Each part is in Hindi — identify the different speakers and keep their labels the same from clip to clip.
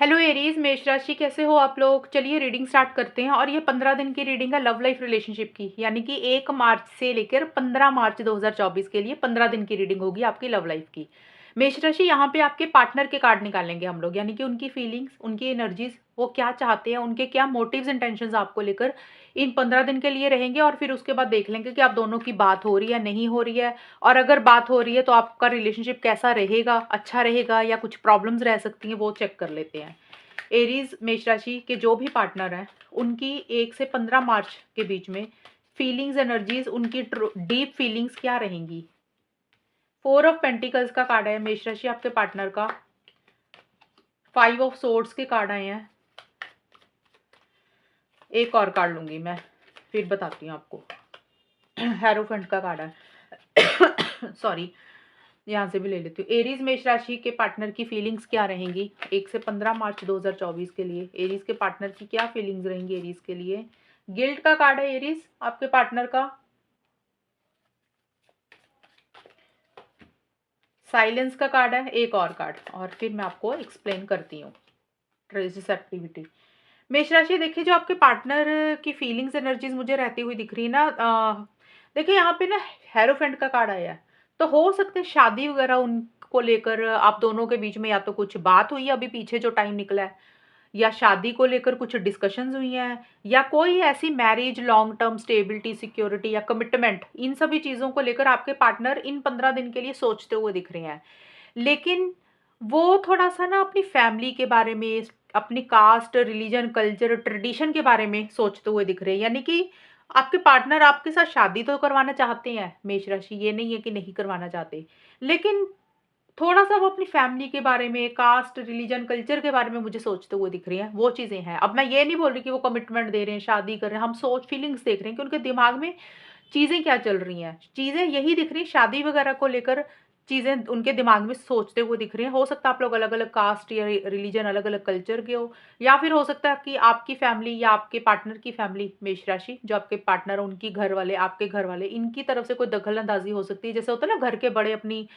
Speaker 1: हेलो एरीज, मेष राशि, कैसे हो आप लोग। चलिए रीडिंग स्टार्ट करते हैं। और ये 15 दिन की रीडिंग है लव लाइफ रिलेशनशिप की, यानी कि 1 मार्च से लेकर 15 मार्च 2024 के लिए 15 दिन की रीडिंग होगी आपकी लव लाइफ की। मेष राशि, यहाँ पे आपके पार्टनर के कार्ड निकालेंगे हम लोग, यानी कि उनकी फीलिंग्स, उनकी एनर्जीज, वो क्या चाहते हैं, उनके क्या मोटिव्स इंटेंशंस आपको लेकर इन 15 दिन के लिए रहेंगे। और फिर उसके बाद देख लेंगे कि आप दोनों की बात हो रही है नहीं हो रही है। और अगर बात हो रही है तो आपका रिलेशनशिप कैसा रहेगा, अच्छा रहेगा या कुछ प्रॉब्लम्स रह सकती हैं, वो चेक कर लेते हैं। एरीज मेष राशि के जो भी पार्टनर हैं उनकी 1 से 15 मार्च के बीच में फीलिंग्स, एनर्जीज, उनकी डीप फीलिंग्स क्या रहेंगी। 4 ऑफ पेंटिकल्स का कार्ड है मेष राशि आपके पार्टनर का। 5 ऑफ सोर्ड्स के कार्ड आए हैं। एक और कार्ड लूंगी मैं, फिर बताती हूँ आपको। हेरोफेंट का कार्ड है। सॉरी, यहाँ से भी ले लेती हूँ। एरीज मेष राशि के पार्टनर की फीलिंग्स क्या रहेंगी 1 से 15 मार्च 2024 के लिए। एरीज के पार्टनर की क्या फीलिंग्स रहेंगी एरीज के लिए। गिल्ट का कार्ड है एरीज आपके पार्टनर का। साइलेंस का कार्ड है, एक और कार्ड, और फिर मैं आपको एक्सप्लेन करती हूँ रिसेप्टिविटी। मेष राशि, देखिए जो आपके पार्टनर की फीलिंग्स, एनर्जीज मुझे रहती हुई दिख रही है ना। देखिए यहाँ पे ना हेरोफेंट का कार्ड आया है, तो हो सकते हैं शादी वगैरह उनको लेकर आप दोनों के बीच में या तो कुछ बात हुई है अभी पीछे जो टाइम निकला है, या शादी को लेकर कुछ डिस्कशंस हुई हैं, या कोई ऐसी marriage, long term stability, security या कमिटमेंट, इन सभी चीज़ों को लेकर आपके पार्टनर इन 15 दिन के लिए सोचते हुए दिख रहे हैं। लेकिन वो थोड़ा सा ना अपनी फैमिली के बारे में, अपनी कास्ट, रिलीजन, कल्चर, ट्रेडिशन के बारे में सोचते हुए दिख रहे हैं। यानी कि आपके पार्टनर आपके साथ शादी तो करवाना चाहते हैं मेष राशि, ये नहीं है कि नहीं करवाना चाहते, लेकिन थोड़ा-सा वो अपनी फैमिली के बारे में, कास्ट, रिलीजन, कल्चर के बारे में मुझे सोचते हुए दिख रही हैं, वो चीज़ें हैं। अब मैं ये नहीं बोल रही कि वो कमिटमेंट दे रहे हैं, शादी कर रहे हैं, हम सोच फीलिंग्स देख रहे हैं कि उनके दिमाग में चीज़ें क्या चल रही हैं। चीज़ें यही दिख रही हैं, शादी वगैरह को लेकर चीज़ें उनके दिमाग में सोचते हुए दिख रही हैं। हो सकता है आप लोग अलग-अलग कास्ट या रिलीजन, अलग-अलग कल्चर के हो, या फिर हो सकता है कि आपकी फैमिली या आपके पार्टनर की फैमिली, मेष राशि, जो आपके पार्टनर है उनकी घर वाले, आपके घर वाले, इनकी तरफ से कोई दखल-अंदाज़ी हो सकती है। जैसे होता है ना घर के बड़े अपनी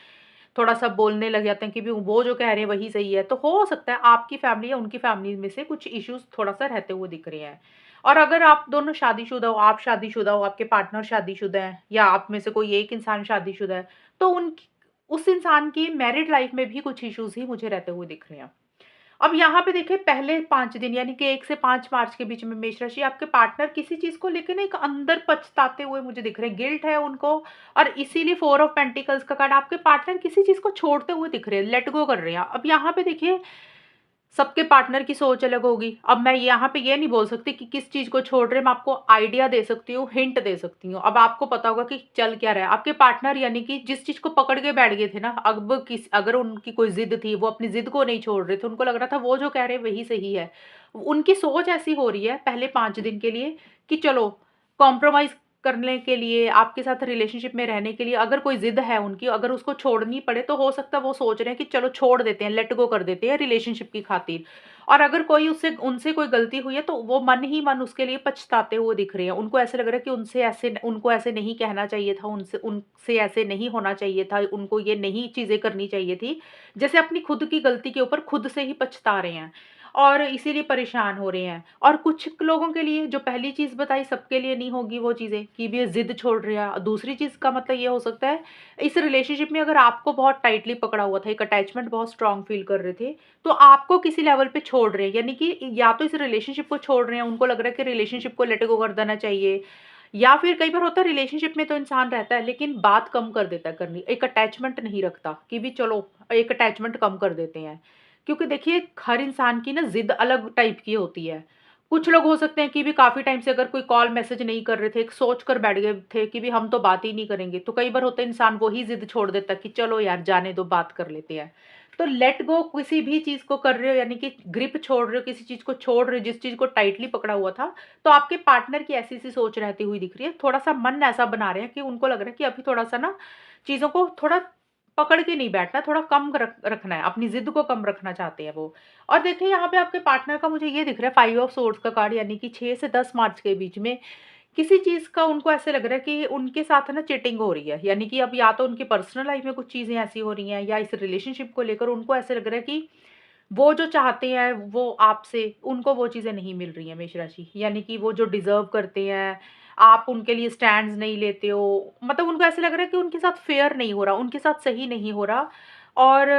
Speaker 1: थोड़ा-सा बोलने लग जाते हैं कि भी वो जो कह रहे हैं वही सही है। तो हो सकता है आपकी फैमिली या उनकी फैमिली में से कुछ इश्यूज़ थोड़ा-सा रहते हुए दिख रहे हैं। और अगर आप दोनों शादीशुदा हो, आप शादीशुदा हो, आपके पार्टनर शादीशुदा हैं, या आप में से कोई एक इंसान शादीशुदा है, तो उनकी उस इंसान की मैरिड लाइफ़ में भी कुछ इश्यूज़ ही मुझे रहते हुए दिख रहे हैं। अब यहाँ पे देखिए पहले 5 दिन, यानी कि 1 से 5 मार्च के बीच में मेष राशि आपके पार्टनर किसी चीज़ को लेके ना एक अंदर पछताते हुए मुझे दिख रहे हैं, गिल्ट है उनको। और इसीलिए 4 ऑफ पेंटिकल्स का कार्ड, आपके पार्टनर किसी चीज़ को छोड़ते हुए दिख रहे हैं, लेट गो कर रहे हैं। अब यहाँ पे देखिए सबके पार्टनर की सोच अलग होगी। अब मैं यहाँ पे ये नहीं बोल सकती कि किस चीज़ को छोड़ रहे हैं, मैं आपको आइडिया दे सकती हूँ, हिंट दे सकती हूँ। अब आपको पता होगा कि चल क्या रहा है। आपके पार्टनर यानी कि जिस चीज़ को पकड़ के बैठ गए थे ना, अब अगर उनकी कोई ज़िद थी, वो अपनी ज़िद को नहीं छोड़ रहे थे, उनको लग रहा था वो जो कह रहे हैं वही सही है। उनकी सोच ऐसी हो रही है पहले 5 दिन के लिए कि चलो कॉम्प्रोमाइज़ करने के लिए, आपके साथ रिलेशनशिप में रहने के लिए अगर कोई ज़िद है उनकी, अगर उसको छोड़नी पड़े, तो हो सकता है वो सोच रहे हैं कि चलो छोड़ देते हैं, लेट गो कर देते हैं रिलेशनशिप की खातिर। और अगर कोई उससे उनसे कोई गलती हुई है तो वो मन ही मन उसके लिए पछताते हुए दिख रहे हैं। उनको ऐसा लग रहा है कि उनको ऐसे नहीं कहना चाहिए था, उनसे उनसे ऐसे नहीं होना चाहिए था, उनको ये नहीं चीज़ें करनी चाहिए थी। जैसे अपनी खुद की गलती के ऊपर खुद से ही पछता रहे हैं और इसीलिए परेशान हो रहे हैं। और कुछ लोगों के लिए जो पहली चीज़ बताई, सबके लिए नहीं होगी वो चीज़ें कि भी ये ज़िद छोड़ रहे हैं। दूसरी चीज़ का मतलब ये हो सकता है, इस रिलेशनशिप में अगर आपको बहुत टाइटली पकड़ा हुआ था, एक अटैचमेंट बहुत स्ट्रॉन्ग फ़ील कर रहे थे, तो आपको किसी लेवल पे छोड़ रहे हैं। यानी कि या तो इस रिलेशनशिप को छोड़ रहे हैं, उनको लग रहा है कि रिलेशनशिप को लेट गो कर देना चाहिए, या फिर कई बार होता है रिलेशनशिप में तो इंसान रहता है लेकिन बात कम कर देता है करनी, एक अटैचमेंट नहीं रखता कि भी चलो एक अटैचमेंट कम कर देते हैं। क्योंकि देखिए हर इंसान की ना ज़िद अलग टाइप की होती है। कुछ लोग हो सकते हैं कि भी काफ़ी टाइम से अगर कोई कॉल मैसेज नहीं कर रहे थे, एक सोच कर बैठ गए थे कि भी हम तो बात ही नहीं करेंगे, तो कई बार होता है इंसान वही ज़िद छोड़ देता है कि चलो यार जाने दो, बात कर लेते हैं। तो लेट गो किसी भी चीज़ को कर रहे हो, यानी कि ग्रिप छोड़ रहे हो, किसी चीज़ को छोड़ रहे हो जिस चीज़ को टाइटली पकड़ा हुआ था, तो आपके पार्टनर की ऐसी-सी सोच रहती हुई दिख रही है। थोड़ा-सा मन ऐसा बना रहे हैं कि उनको लग रहा है कि अभी थोड़ा-सा ना चीज़ों को थोड़ा पकड़ के नहीं बैठना, थोड़ा कम रखना है, अपनी ज़िद को कम रखना चाहते हैं वो। और देखिए यहाँ पे आपके पार्टनर का मुझे ये दिख रहा है 5 ऑफ सोर्ड्स का कार्ड, यानी कि 6 से 10 मार्च के बीच में किसी चीज़ का उनको ऐसे लग रहा है कि उनके साथ ना चीटिंग हो रही है। यानी कि अब या तो उनकी पर्सनल लाइफ़ में कुछ चीज़ें ऐसी हो रही हैं, या इस रिलेशनशिप को लेकर उनको ऐसे लग रहा है कि वो जो चाहते हैं वो आपसे, उनको वो चीज़ें नहीं मिल रही हैं मेष राशि। यानी कि वो जो डिज़र्व करते हैं, आप उनके लिए स्टैंड्स नहीं लेते हो। मतलब उनको ऐसा लग रहा है कि उनके साथ फेयर नहीं हो रहा, उनके साथ सही नहीं हो रहा, और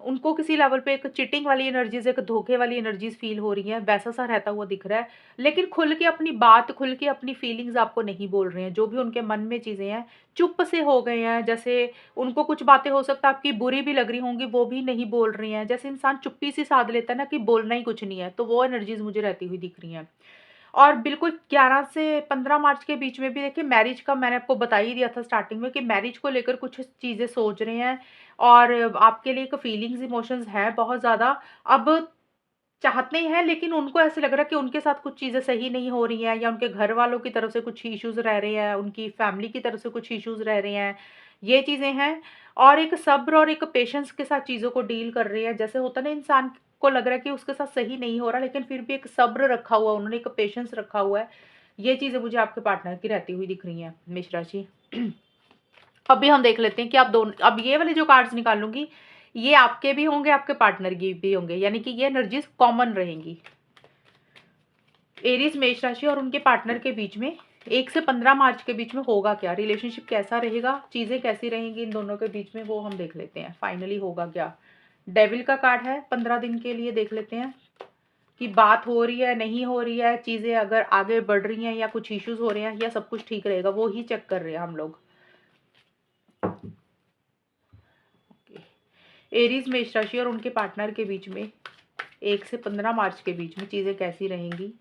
Speaker 1: उनको किसी लेवल पे एक चीटिंग वाली एनर्जीज़, एक धोखे वाली एनर्जीज़ फ़ील हो रही हैं, वैसा-सा रहता हुआ दिख रहा है। लेकिन खुल के अपनी बात, खुल के अपनी फीलिंग्स आपको नहीं बोल रहे हैं। जो भी उनके मन में चीज़ें हैं, चुप से हो गए हैं। जैसे उनको कुछ बातें हो सकता है आपकी बुरी भी लग रही होंगी, वो भी नहीं बोल रही हैं। जैसे इंसान चुप्पी सी साध लेता है ना कि बोलना ही कुछ नहीं है, तो वो एनर्जीज़ मुझे रहती हुई दिख रही हैं। और बिल्कुल 11 से 15 मार्च के बीच में भी देखिए मैरिज का मैंने आपको बता ही दिया था स्टार्टिंग में कि मैरिज को लेकर कुछ चीज़ें सोच रहे हैं, और आपके लिए एक फीलिंग्स, इमोशंस है बहुत ज़्यादा। अब चाहते हैं, लेकिन उनको ऐसे लग रहा है कि उनके साथ कुछ चीज़ें सही नहीं हो रही हैं, या उनके घर वालों की तरफ से कुछ इश्यूज़ रह रहे हैं, उनकी फैमिली की तरफ से कुछ इश्यूज़ रह रहे हैं, ये चीज़ें हैं। और एक सब्र और एक पेशेंस के साथ चीज़ों को डील कर रहे हैं। जैसे होता है ना, इंसान को लग रहा है कि उसके साथ सही नहीं हो रहा, लेकिन फिर भी एक सब्र रखा हुआ है उन्होंने, एक पेशेंस रखा हुआ है। ये चीज़ें मुझे आपके पार्टनर की रहती हुई दिख रही हैं, मेष राशि। अभी हम देख लेते हैं कि आप दोनों, अब ये वाले जो कार्ड्स निकालूँगी, ये आपके भी होंगे, आपके पार्टनर की भी होंगे, यानी कि ये एनर्जीज़ कॉमन रहेंगी। एरीज़, मेष राशि और उनके पार्टनर के बीच में 1 से 15 मार्च के बीच में होगा क्या? रिलेशनशिप कैसा रहेगा? चीज़ें कैसी रहेंगी इन दोनों के बीच में, वो हम देख लेते हैं। फाइनली होगा क्या? डेविल का कार्ड है, 15 दिन के लिए देख लेते हैं कि बात हो रही है, नहीं हो रही है, चीज़ें अगर आगे बढ़ रही हैं या कुछ इश्यूज़ हो रहे हैं, या सब कुछ ठीक रहेगा, वो ही चेक कर रहे हैं हम लोग। एरीज़, मेष राशि और उनके पार्टनर के बीच में 1 से 15 मार्च के बीच में चीज़ें कैसी रहेंगी?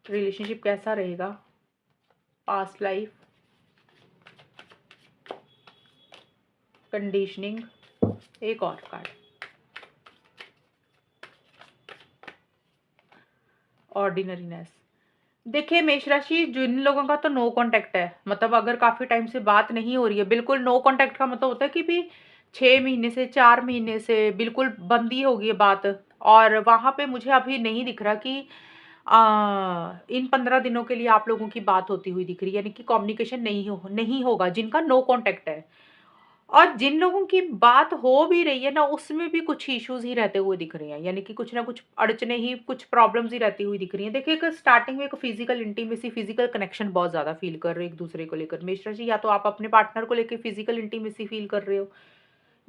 Speaker 1: रिलेशनशिप कैसा रहेगा? पास्ट लाइफ, कंडीशनिंग, एक और कार्ड, ऑर्डिनरीनेस। देखिए मेष राशि, जिन लोगों का तो नो कांटेक्ट है, मतलब अगर काफ़ी टाइम से बात नहीं हो रही है, बिल्कुल नो कांटेक्ट का मतलब होता है कि भी 6 महीने से, 4 महीने से बिल्कुल बंद ही हो गई है बात, और वहाँ पे मुझे अभी नहीं दिख रहा कि इन 15 दिनों के लिए आप लोगों की बात होती हुई दिख रही है, यानी कि कम्युनिकेशन नहीं होगा, जिनका नो कांटेक्ट है। और जिन लोगों की बात हो भी रही है ना, उसमें भी कुछ इश्यूज़ ही रहते हुए दिख रहे हैं, यानी कि कुछ ना कुछ अड़चनें ही, कुछ प्रॉब्लम्स ही रहती हुई दिख रही हैं। देखिए, एक स्टार्टिंग में एक फिज़िकल इंटीमेसी, फिज़िकल कनेक्शन बहुत ज़्यादा फ़ील कर रहे हो एक-दूसरे को लेकर। मेष राशि, या तो आप अपने पार्टनर को लेके फिज़िकल इंटीमेसी फ़ील कर रहे हो,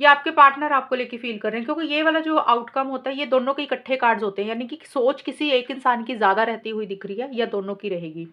Speaker 1: या आपके पार्टनर आपको लेके फ़ील कर रहे हैं, क्योंकि ये वाला जो आउटकम होता है, ये दोनों के इकट्ठे कार्ड्स होते हैं, यानी कि सोच किसी एक इंसान की ज़्यादा रहती हुई दिख रही है, या दोनों की रहेगी।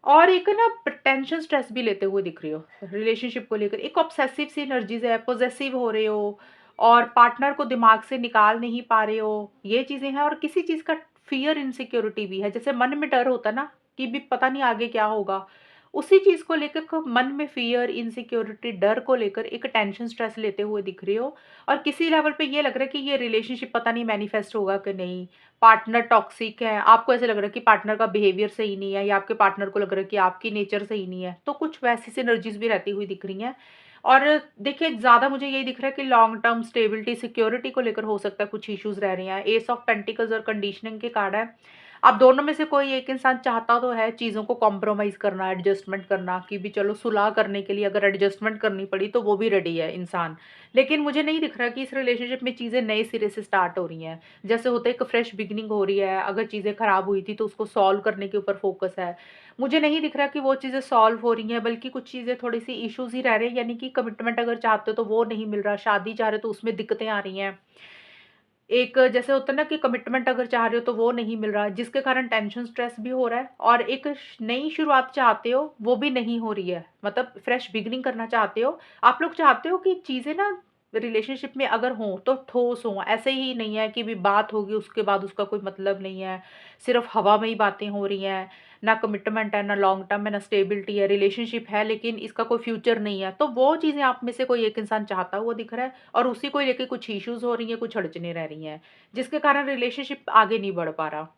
Speaker 1: और एक ना टेंशन, स्ट्रेस भी लेते हुए दिख रही हो रिलेशनशिप को लेकर, एक ऑब्सेसिव सी एनर्जीज है, पोजेसिव हो रहे हो, और पार्टनर को दिमाग से निकाल नहीं पा रहे हो, ये चीजें हैं। और किसी चीज का फियर, इनसिक्योरिटी भी है, जैसे मन में डर होता है ना कि भी पता नहीं आगे क्या होगा, उसी चीज को लेकर मन में फियर, इनसिक्योरिटी, डर को लेकर एक टेंशन, स्ट्रेस लेते हुए दिख रहे हो। और किसी लेवल पे ये लग रहा है कि ये रिलेशनशिप पता नहीं मैनिफेस्ट होगा कि नहीं, पार्टनर टॉक्सिक है, आपको ऐसा लग रहा है कि पार्टनर का बिहेवियर सही नहीं है, या आपके पार्टनर को लग रहा है कि आपकी नेचर सही नहीं है, तो कुछ वैसी सी एनर्जीज भी रहती हुई दिख रही हैं। और देखिए, ज़्यादा मुझे यही दिख रहा है कि लॉन्ग टर्म स्टेबिलिटी, सिक्योरिटी को लेकर हो सकता है कुछ इश्यूज रह रहे हैं। एस ऑफ पेंटिकल्स और कंडीशनिंग के कार्ड है। अब दोनों में से कोई एक इंसान चाहता तो है चीज़ों को कॉम्प्रोमाइज़ करना, एडजस्टमेंट करना, कि भी चलो सुलह करने के लिए अगर एडजस्टमेंट करनी पड़ी तो वो भी रेडी है इंसान। लेकिन मुझे नहीं दिख रहा कि इस रिलेशनशिप में चीज़ें नए सिरे से स्टार्ट हो रही हैं। जैसे होता है एक फ्रेश बिगिनिंग हो रही है, अगर चीज़ें खराब हुई थी तो उसको सॉल्व करने के ऊपर फोकस है। मुझे नहीं दिख रहा कि वो चीज़ें सॉल्व हो रही हैं, बल्कि कुछ चीज़ें थोड़ी-सी इश्यूज़ ही रह रहे हैं, यानी कि कमिटमेंट अगर चाहते हो तो वो नहीं मिल रहा, शादी चाह रहे हो तो उसमें दिक्कतें आ रही हैं। एक जैसे होता है ना कि कमिटमेंट अगर चाह रहे हो तो वो नहीं मिल रहा, जिसके कारण टेंशन, स्ट्रेस भी हो रहा है, और एक नई शुरुआत चाहते हो, वो भी नहीं हो रही है। मतलब फ्रेश बिगिनिंग करना चाहते हो, आप लोग चाहते हो कि चीज़ें ना रिलेशनशिप में अगर हों तो ठोस हों, ऐसे ही नहीं है कि भी बात होगी उसके बाद उसका कोई मतलब नहीं है, सिर्फ हवा में ही बातें हो रही हैं, ना कमिटमेंट है, ना लॉन्ग टर्म है, ना स्टेबिलिटी है, रिलेशनशिप है लेकिन इसका कोई फ्यूचर नहीं है। तो वो चीज़ें आप में से कोई एक इंसान चाहता हुआ दिख रहा है, और उसी को लेके कुछ इश्यूज़ हो रही हैं, कुछ अड़चनें रह रही हैं, जिसके कारण रिलेशनशिप आगे नहीं बढ़ पा रहा।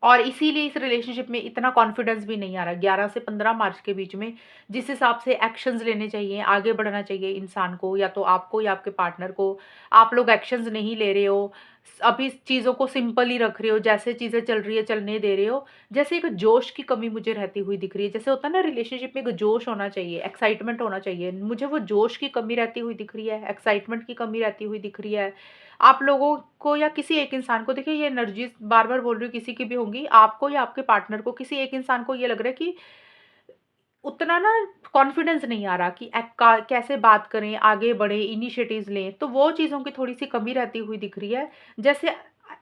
Speaker 1: और इसीलिए इस रिलेशनशिप में इतना कॉन्फिडेंस भी नहीं आ रहा। 11 से 15 मार्च के बीच में जिस हिसाब से एक्शंस लेने चाहिए, आगे बढ़ना चाहिए इंसान को, या तो आपको या आपके पार्टनर को, आप लोग एक्शंस नहीं ले रहे हो। अभी चीज़ों को सिंपल ही रख रहे हो, जैसे चीज़ें चल रही है चलने दे रहे हो। जैसे एक जोश की कमी मुझे रहती हुई दिख रही है। जैसे होता है ना, रिलेशनशिप में एक जोश होना चाहिए, एक्साइटमेंट होना चाहिए। मुझे वो जोश की कमी रहती हुई दिख रही है, एक्साइटमेंट की कमी रहती हुई दिख रही है। आप लोगों को या किसी एक इंसान को, देखिए ये एनर्जीज़ बार-बार बोल रही हूँ किसी की भी होंगी, आपको या आपके पार्टनर को, किसी एक इंसान को ये लग रहा है कि उतना ना कॉन्फिडेंस नहीं आ रहा कि कैसे बात करें, आगे बढ़ें, इनिशिएटिव्स लें, तो वो चीज़ों की थोड़ी-सी कमी रहती हुई दिख रही है। जैसे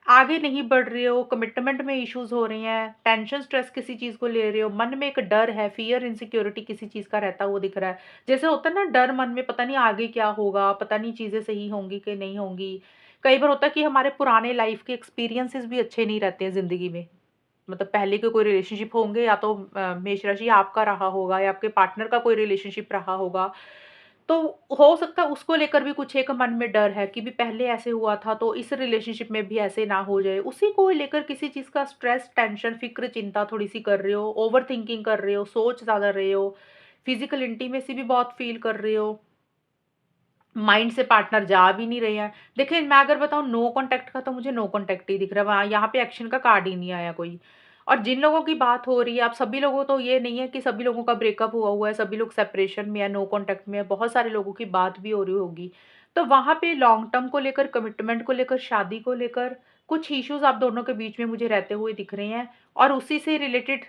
Speaker 1: आगे नहीं बढ़ रहे हो, कमिटमेंट में इश्यूज़ हो रही हैं, टेंशन, स्ट्रेस किसी चीज़ को ले रहे हो, मन में एक डर है, फ़ियर, इनसिक्योरिटी किसी चीज़ का रहता हुआ दिख रहा है। जैसे होता है ना डर मन में, पता नहीं आगे क्या होगा, पता नहीं चीज़ें सही होंगी कि नहीं होंगी। कई बार होता है कि हमारे पुराने लाइफ़ के एक्सपीरियंसेस भी अच्छे नहीं रहते हैं ज़िंदगी में। मतलब पहले के कोई रिलेशनशिप होंगे, या तो मेष राशि आपका रहा होगा या आपके पार्टनर का कोई रिलेशनशिप रहा होगा। तो हो सकता है उसको लेकर भी कुछ एक मन में डर है कि भी पहले ऐसे हुआ था तो इस रिलेशनशिप में भी ऐसे ना हो जाए। उसी को लेकर किसी चीज़ का स्ट्रेस, टेंशन, फ़िक्र, चिंता थोड़ी-सी कर रहे हो, ओवरथिंकिंग कर रहे हो, सोच ज़्यादा रहे हो, फिज़िकल इंटीमेसी भी बहुत फ़ील कर रहे हो, माइंड से पार्टनर जा भी नहीं रहे हैं। देखिए, मैं अगर बताऊँ नो कॉन्टैक्ट का, तो मुझे नो कॉन्टैक्ट ही दिख रहा है, वहाँ यहाँ पे एक्शन का कार्ड ही नहीं आया कोई। और जिन लोगों की बात हो रही है, अब सभी लोगों, तो ये नहीं है कि सभी लोगों का ब्रेकअप हुआ हुआ है, सभी लोग सेपरेशन में है, नो कॉन्टैक्ट में है, बहुत सारे लोगों की बात भी हो रही होगी। तो वहाँ पे लॉन्ग टर्म को लेकर, कमिटमेंट को लेकर, शादी को लेकर कुछ इश्यूज़ आप दोनों के बीच में मुझे रहते हुए दिख रहे हैं, और उसी से रिलेटेड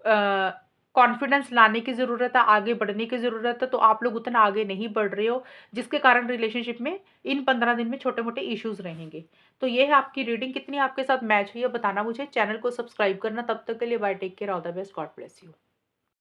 Speaker 1: अ, कॉन्फिडेंस लाने की ज़रूरत है, आगे बढ़ने की ज़रूरत है, तो आप लोग उतना आगे नहीं बढ़ रहे हो, जिसके कारण रिलेशनशिप में इन 15 दिन में छोटे-मोटे इश्यूज़ रहेंगे। तो ये है आपकी रीडिंग, कितनी आपके साथ मैच हुई है बताना मुझे। चैनल को सब्सक्राइब करना, तब तक के लिए bye, take care, all the best, God bless you.